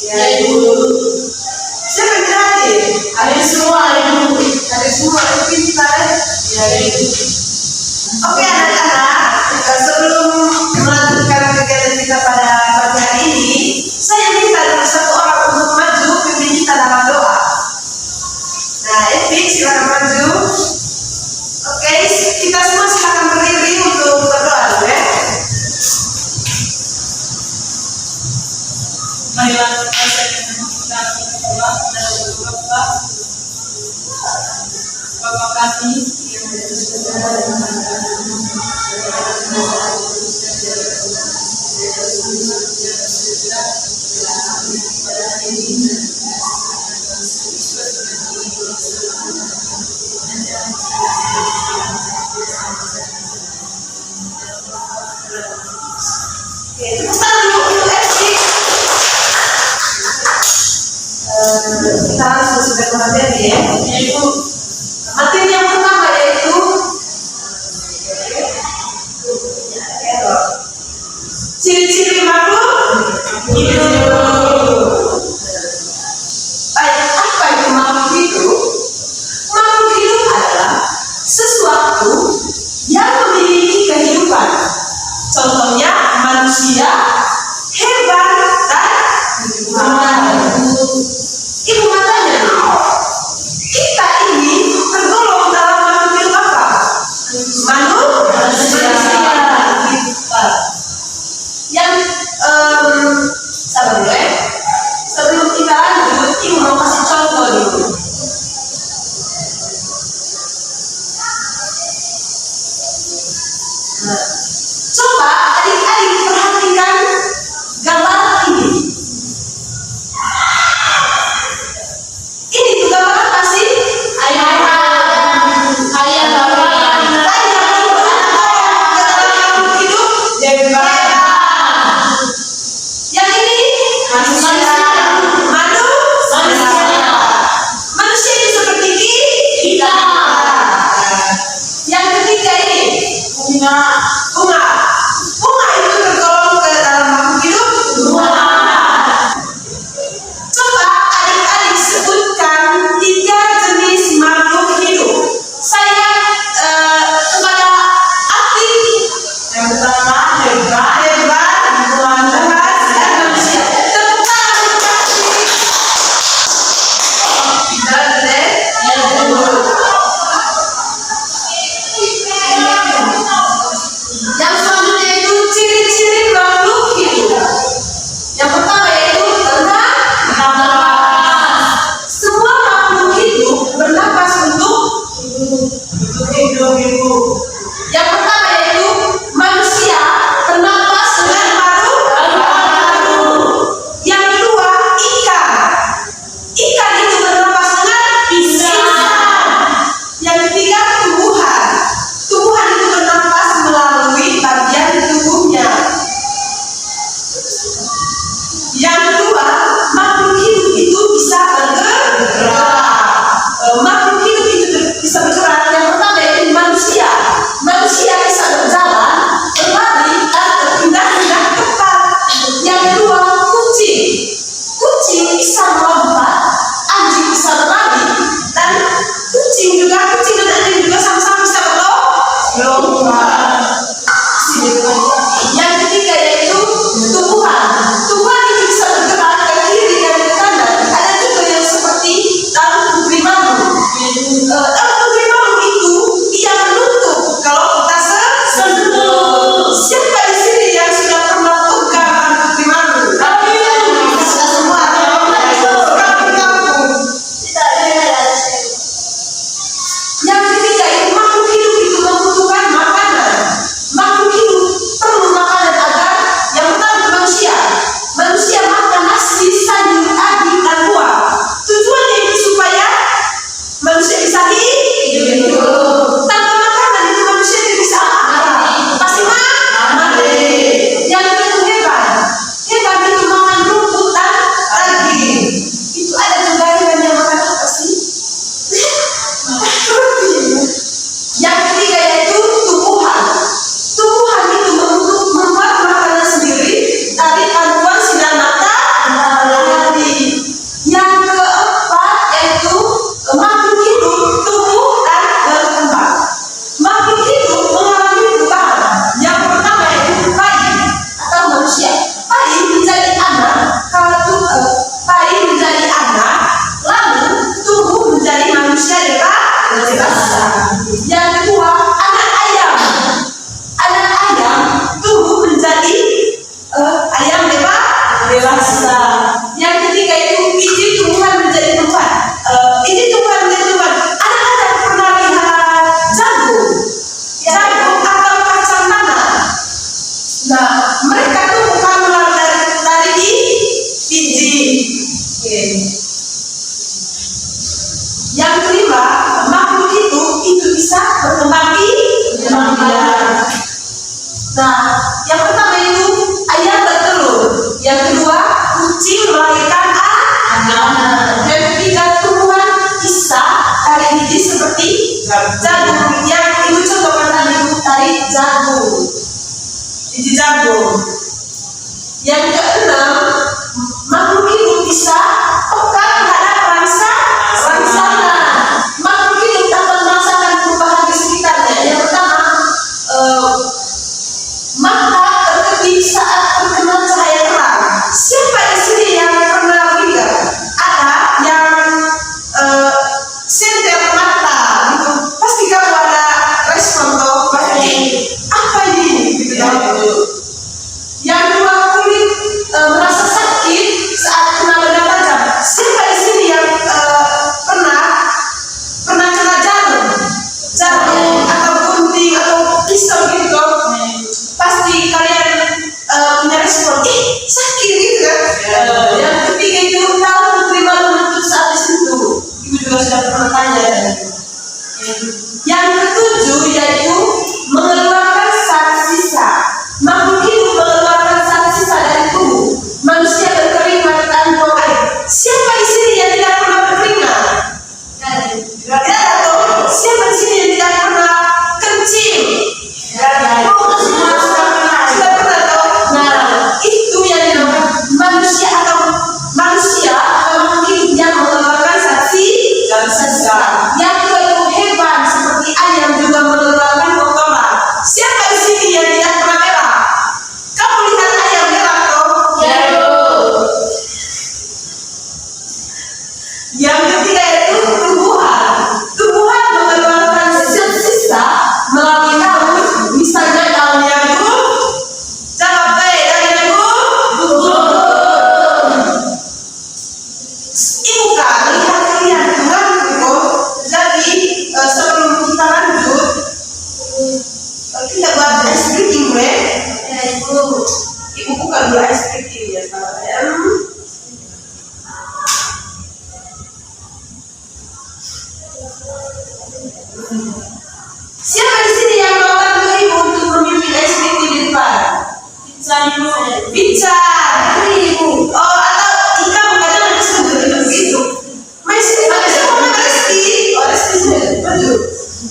Ya Ibu. Siapa yang terakhir? Ada semua Ibu. Ada semua Ibu pintar. Ya Ibu. Oke anak-anak, sebelum melanjutkan kegiatan kita pada pagi hari ini, saya minta dulu satu orang untuk maju pimpin kita dalam doa. Nah, Evi silakan maju. Oke, kita semua silakan berdiri untuk berdoa dulu ya. Marilah kita berdoa dan berdoa. Bapa kami yang ada di surga, kita langsung sudah ke materi ya, yaitu materi yang pertama yaitu ciri-ciri makhluk hidup. Baik, apa itu makhluk hidup? Makhluk hidup adalah sesuatu yang memiliki kehidupan. Contohnya manusia, hewan, dan Ibu matanya, kita ini tergolong dalam makhluk hidup apa? Manusia. Yang sabar ya. Sebelum kita lanjut, Ibu mau kasih contoh dulu. Nah, coba adik-adik perhatikan gambar ini. Ini tuh gambar apa sih? Ayam. mereka tuh bukan dari biji. Oke. Yang kelima, makhluk itu bisa berkembang biak. Nah, yang pertama itu ayam bertelur, yang kedua kucing melahirkan anak, yang ketiga tumbuhan bisa dari biji seperti jagung. Yang ibu contohkan tadi itu dari jagung, biji jagung. Yang keenam, makhluk hidup bisa peka terhadap rangsangan. Makhluk hidup dapat merasakan perubahan di sekitarnya. Yang pertama, mata terkedip saat terkena cahaya terang. Siapa di sini yang pernah lihat ada yang senter mata gitu? Pasti kamu ada respon toh, pasti apa ini gitu ya. Yang kedua, kulit merasa sakit saat kena benda tajam. Siapa di sini yang pernah kena jarum atau gunting atau pisau gitu? Pasti kalian punya respon, sakit gitu kan? Yang ketiga itu tahu menerima menuntut saat disentuh. Ibu juga sudah pernah tanya. Yang ketujuh yaitu mengeluarkan zat sisa. Makhluk hidup mengeluarkan zat sisa dari tubuh. Manusia berkeringat tanpa air. Siapa di sini yang tidak pernah berkeringat? Tidak ada. Siapa di sini yang tidak pernah kencing? Sudah pernah tahu? Nah, itu yang dinamakan manusia atau makhluk hidup yang mengeluarkan zat sisa. Yang kedua itu hewan seperti ayam juga mengeluarkan kotoran. Siapa di sini yang tidak pernah merah? Kamu lihat ayam merah toh? Ya. Yang ketiga itu tumbuhan. Tumbuhan mengeluarkan zat sisa melalui daun. Misalnya daunnya jawab dari gugur. Ibu kan lihat kalian kan gitu. Jadi sebelum kita lanjut, kita buat ice cream bre. Ibu bukan buat ice cream ya sayang. Siapa di sini yang mau bantu ibu untuk memimpin ice cream di depan? Pizza, ibu. Oh, atau ikan kadang ada sebegitu begitu. Masih ada siapa mana Reski? Oh, Reski sini maju.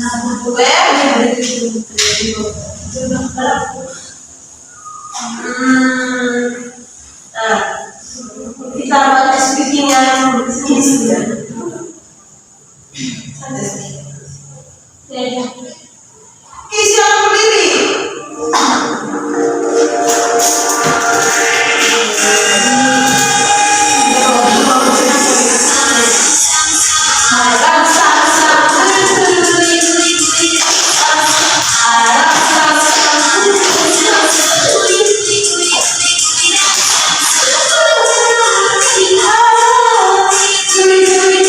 Nah, kita buat ice cream yang ini saja. Oke, silakan berdiri. Thank you.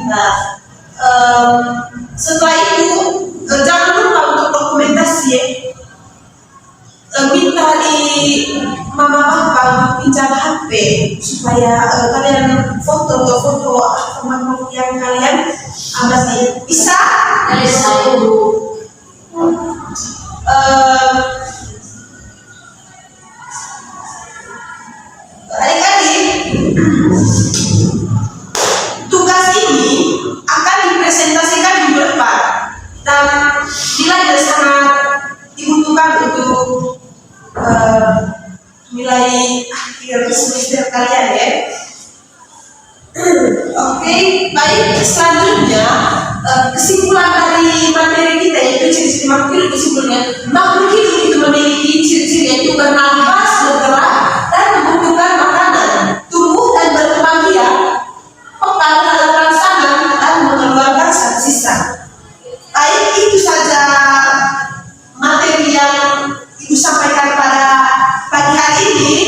kita. Setelah itu jangan lupa untuk dokumentasi ya. Minta di mama papa untuk pinjam HP supaya kalian foto teman-teman yang kalian amati. Bisa? Adik-adik, tugas ini akan dipresentasikan minggu depan dan nilainya sangat dibutuhkan untuk nilai akhir semester kalian ya. Oke, baik. Selanjutnya kesimpulan dari materi kita yaitu ciri-ciri makhluk hidup. Kesimpulannya, makhluk hidup itu memiliki ciri-ciri yaitu bernafas, bergerak, dan membutuhkan makanan, tumbuh dan berkembang biak, peka terhadap rangsangan dan mengeluarkan zat sisa. Baik, itu saja materi yang Ibu sampaikan pada pagi hari ini.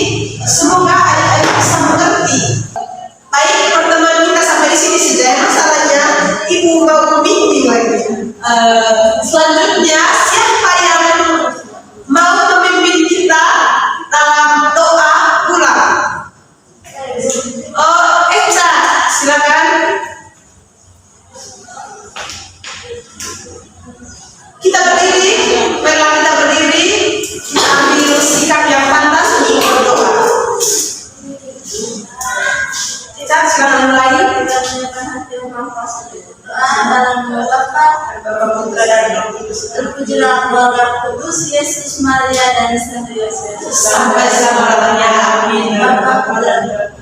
Semoga adik-adik bisa mengerti. Baik, pertemuan kita sampai di sini saja. Masalahnya Ibu mau meeting lagi. Selanjutnya siapa yang mau memimpin kita dalam doa pulang? Oh, Esa, silakan. Kita berdiri, marilah kita berdiri, kita ambil sikap yang pantas untuk berdoa. Kita silakan mulai. Kita menyiapkan hati yang berkuasa. Doa dalam nama Bapa, Bapa, Putra dan Roh Kudus. terpujilah keluarga kudus Yesus, Maria dan Santo Yosef. Sampai selama-lamanya. Amin. Bapa, Putra dan Roh